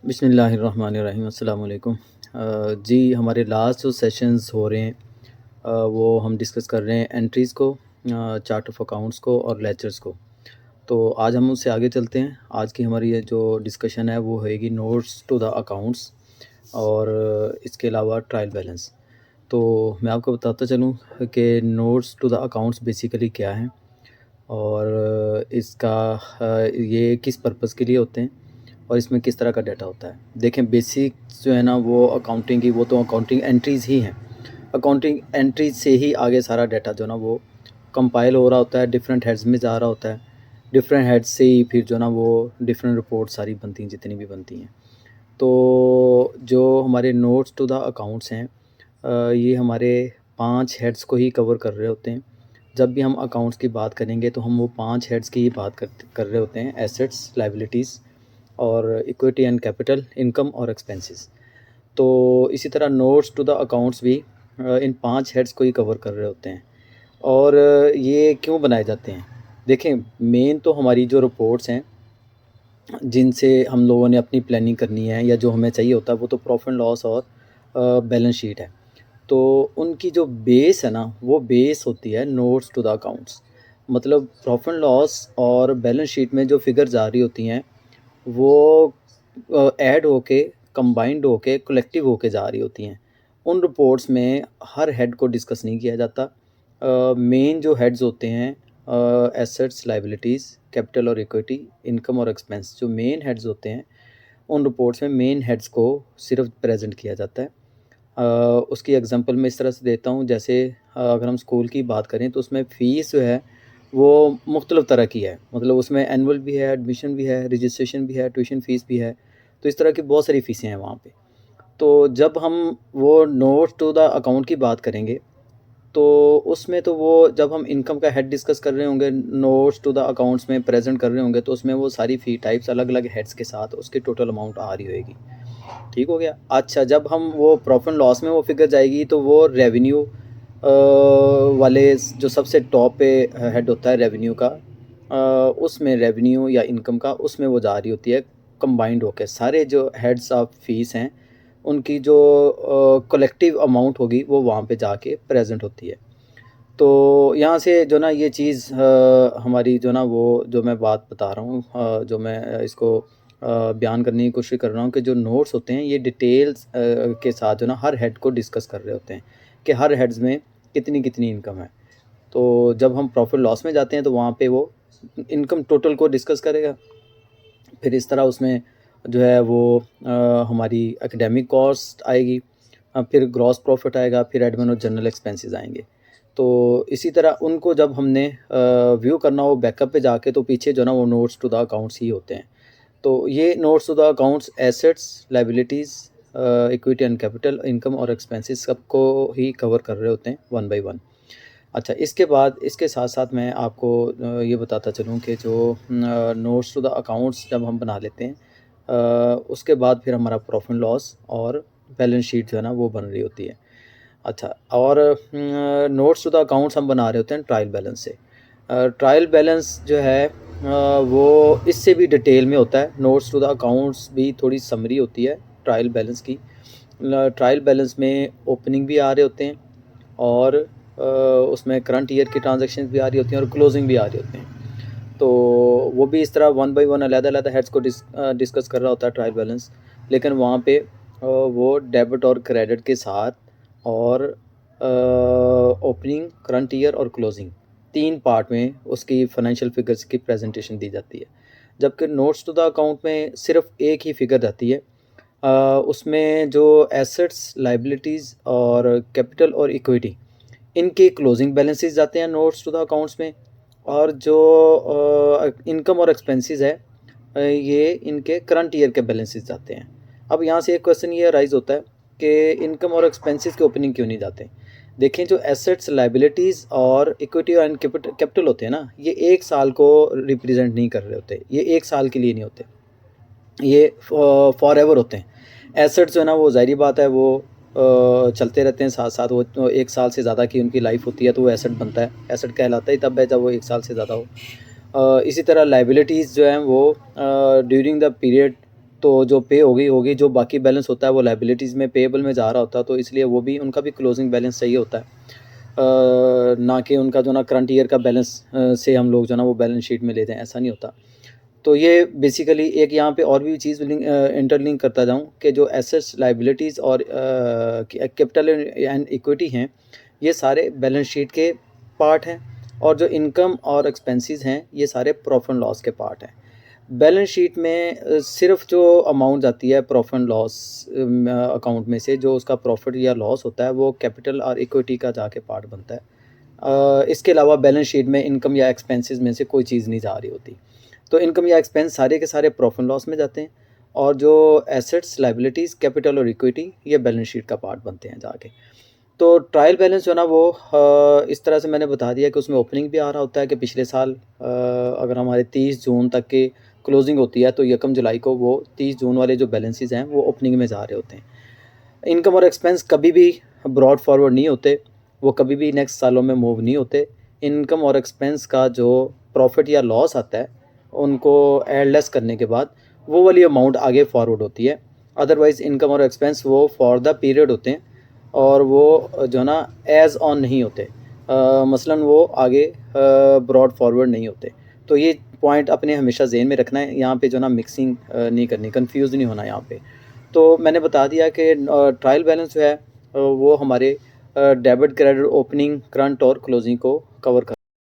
बिस्मिल्लाहिर्रहमानिर्रहीम अस्सलाम वालेकुम। जी हमारे लास्ट जो सेशंस हो रहे हैं वो हम डिस्कस कर रहे हैं एंट्रीज़ को, चार्ट ऑफ अकाउंट्स को और लेजर्स को। तो आज हम उससे आगे चलते हैं। आज की हमारी ये जो डिस्कशन है वो होएगी नोट्स टू द अकाउंट्स और इसके अलावा ट्रायल बैलेंस। तो मैं आपको बताता चलूँ कि notes to the accounts basically क्या हैं और इसका ये किस पर्पज़ के लिए होते हैं और इसमें किस तरह का डाटा होता है। देखें बेसिक जो है ना वो अकाउंटिंग की, वो तो अकाउंटिंग एंट्रीज़ ही हैं। अकाउंटिंग एंट्रीज से ही आगे सारा डाटा जो है ना वो कंपाइल हो रहा होता है, डिफरेंट हेड्स में जा रहा होता है। डिफरेंट हेड्स से ही फिर जो है ना वो डिफरेंट रिपोर्ट सारी बनती हैं, जितनी भी बनती हैं। तो जो हमारे नोट्स टू द अकाउंट्स हैं, ये हमारे 5 हेड्स को ही कवर कर रहे होते हैं। जब भी हम अकाउंट्स की बात करेंगे तो हम वो 5 हेड्स की ही बात कर रहे होते हैं, एसेट्स, लायबिलिटीज़ और इक्विटी एंड कैपिटल, इनकम और एक्सपेंसेस। तो इसी तरह नोट्स टू द अकाउंट्स भी इन 5 हेड्स को ही कवर कर रहे होते हैं। और ये क्यों बनाए जाते हैं? देखें, मेन तो हमारी जो रिपोर्ट्स हैं जिनसे हम लोगों ने अपनी प्लानिंग करनी है या जो हमें चाहिए होता है, वो तो प्रॉफिट एंड लॉस और बैलेंस शीट है। तो उनकी जो बेस है ना, वो बेस होती है नोट्स टू द अकाउंट्स। मतलब प्रॉफिट एंड लॉस और बैलेंस शीट में जो फिगर्स आ रही होती हैं वो ऐड होके, कंबाइंड होके, कलेक्टिव होके जा रही होती हैं। उन रिपोर्ट्स में हर हेड को डिस्कस नहीं किया जाता। मेन जो हेड्स होते हैं, एसेट्स, लायबिलिटीज़, कैपिटल और इक्विटी, इनकम और एक्सपेंस, जो मेन हेड्स होते हैं उन रिपोर्ट्स में मेन हेड्स को सिर्फ प्रेजेंट किया जाता है। उसकी एग्जांपल मैं इस तरह से देता हूँ, जैसे अगर हम स्कूल की बात करें तो उसमें फ़ीस जो है वो मुख्तलिफ़ तरह की है। मतलब उसमें एनुअल भी है, एडमिशन भी है, रजिस्ट्रेशन भी है, ट्यूशन फ़ीस भी है। तो इस तरह की बहुत सारी फ़ीसें हैं वहाँ पे। तो जब हम वो नोट टू द अकाउंट की बात करेंगे तो उसमें तो वो जब हम इनकम का हेड डिस्कस कर रहे होंगे, नोट्स टू द अकाउंट्स में प्रेज़ेंट कर रहे होंगे, तो उसमें वो सारी फ़ी टाइप्स अलग-अलग हेड्स के साथ उसकी टोटल अमाउंट आ रही होएगी। ठीक हो गया? अच्छा, जब हम वो प्रॉफ़िट एंड लॉस में वो फ़िगर जाएगी तो वो रेवेन्यू वाले जो सबसे टॉप पे हेड होता है रेवेन्यू का, उसमें रेवेन्यू या इनकम का, उसमें वो जा रही होती है कंबाइंड होके। सारे जो हेड्स ऑफ़ फ़ीस हैं, उनकी जो कलेक्टिव अमाउंट होगी वो वहाँ पे जाके प्रेज़ेंट होती है। तो यहाँ से जो ना ये चीज़ हमारी जो ना वो जो मैं बात बता रहा हूँ, जो मैं इसको बयान करने की कोशिश कर रहा हूँ कि जो नोट्स होते हैं ये डिटेल्स के साथ जो ना हर हेड को डिस्कस कर रहे होते हैं कि हर हेड्स में कितनी इनकम है। तो जब हम प्रॉफिट लॉस में जाते हैं तो वहाँ पे वो इनकम टोटल को डिस्कस करेगा। फिर इस तरह उसमें जो है वो हमारी एकेडमिक कॉस्ट आएगी, फिर ग्रॉस प्रॉफिट आएगा, फिर एडमिन और जनरल एक्सपेंसेस आएंगे। तो इसी तरह उनको जब हमने व्यू करना हो बैकअप पे जाके, तो पीछे जो ना वो नोट्स टू द अकाउंट्स ही होते हैं। तो ये notes to the accounts assets, liabilities, equity and capital, income और एक्सपेंसेस सबको ही कवर कर रहे होते हैं वन बाय वन। अच्छा, इसके बाद इसके साथ-साथ मैं आपको ये बताता चलूँ कि जो नोट्स टू द अकाउंट्स जब हम बना लेते हैं, उसके बाद फिर हमारा प्रॉफिट एंड लॉस और बैलेंस शीट जो है ना वो बन रही होती है। अच्छा, और नोट्स टू द अकाउंट्स हम बना रहे होते हैं ट्रायल बैलेंस से। ट्रायल बैलेंस जो है वो इससे भी डिटेल में होता है। नोट्स टू द अकाउंट्स भी थोड़ी समरी होती है ट्रायल बैलेंस की। ट्रायल बैलेंस में ओपनिंग भी आ रहे होते हैं और उसमें करंट ईयर की ट्रांजैक्शंस भी आ रही होती हैं और क्लोजिंग भी आ रही होती हैं। तो वो भी इस तरह वन बाय वन अलग-अलग हेड्स को डिस्कस कर रहा होता है ट्रायल बैलेंस। लेकिन वहाँ पे वो डेबिट और क्रेडिट के साथ और ओपनिंग, करंट ईयर और क्लोजिंग 3 पार्ट में उसकी फाइनेंशियल फिगर्स की प्रेजेंटेशन दी जाती है। जबकि नोट्स टू द अकाउंट में सिर्फ एक ही फिगर रहती है। उसमें जो एसेट्स, लायबिलिटीज़ और कैपिटल और इक्विटी, इनके क्लोजिंग बैलेंसेस जाते हैं नोट्स टू द अकाउंट्स में। और जो इनकम और एक्सपेंसेस है, ये इनके करंट ईयर के बैलेंसेस जाते हैं। अब यहाँ से एक क्वेश्चन ये राइज होता है कि इनकम और एक्सपेंसेस के ओपनिंग क्यों नहीं जाते। देखें, जो एसेट्स, लायबिलिटीज़ और इक्विटी एंड कैपिटल होते हैं ना, ये एक साल को रिप्रेजेंट नहीं कर रहे होते, ये एक साल के लिए नहीं होते, ये फॉर एवर होते हैं। एसेट्स जो है ना वो ज़ाहिर बात है वो चलते रहते हैं साथ साथ। वो तो एक साल से ज़्यादा की उनकी लाइफ होती है तो वो एसेट बनता है। एसेट कहलाता ही तब है जब वो एक साल से ज़्यादा हो। इसी तरह लायबिलिटीज़ जो हैं वो ड्यूरिंग द पीरियड तो जो पे होगी, जो बाकी बैलेंस होता है वो लायबिलिटीज़ में पेएबल में जा रहा होता है, तो इसलिए वो भी उनका भी क्लोजिंग बैलेंस चाहिए होता है। ना कि उनका जो ना करंट ईयर का बैलेंस से हम लोग जो है ना वो बैलेंस शीट में लेते हैं, ऐसा नहीं होता। तो ये बेसिकली एक यहाँ पे और भी चीज़ इंटरलिंक करता जाऊँ कि जो एसेट्स, लायबिलिटीज़ और कैपिटल एंड इक्विटी हैं, ये सारे बैलेंस शीट के पार्ट हैं, और जो इनकम और एक्सपेंसेस हैं, ये सारे प्रॉफिट एंड लॉस के पार्ट हैं। बैलेंस शीट में सिर्फ जो अमाउंट आती है प्रॉफिट एंड लॉस अकाउंट में से, जो उसका प्रॉफिट या लॉस होता है, वो कैपिटल और इक्विटी का जाके पार्ट बनता है। इसके अलावा बैलेंस शीट में इनकम या एक्सपेंसेस में से कोई चीज़ नहीं जा रही होती। तो इनकम या एक्सपेंस सारे के सारे प्रॉफिट एंड लॉस में जाते हैं, और जो एसेट्स, लायबिलिटीज़, कैपिटल और इक्विटी, ये बैलेंस शीट का पार्ट बनते हैं जाके। तो ट्रायल बैलेंस जो है ना वो इस तरह से मैंने बता दिया कि उसमें ओपनिंग भी आ रहा होता है कि पिछले साल अगर हमारे 30 जून तक की क्लोजिंग होती है, तो 1 जुलाई को वो 30 जून वाले जो बैलेंसेस हैं वो ओपनिंग में जा रहे होते हैं। इनकम और एक्सपेंस कभी भी ब्रॉड फॉरवर्ड नहीं होते, वो कभी भी नेक्स्ट सालों में मूव नहीं होते। इनकम और एक्सपेंस का जो प्रॉफिट या लॉस आता है, उनको एड लेस करने के बाद वो वाली अमाउंट आगे फॉरवर्ड होती है। अदरवाइज़ इनकम और एक्सपेंस वो फॉर द पीरियड होते हैं, और वो जो है ना एज़ ऑन नहीं होते। मसलन वो आगे ब्रॉड फॉरवर्ड नहीं होते। तो ये पॉइंट अपने हमेशा ज़हन में रखना है, यहाँ पे जो ना मिक्सिंग नहीं करनी, कंफ्यूज नहीं होना यहाँ पे। तो मैंने बता दिया कि ट्रायल बैलेंस जो है वो हमारे डेबिट, क्रेडिट, ओपनिंग, करंट और क्लोजिंग को कवर कर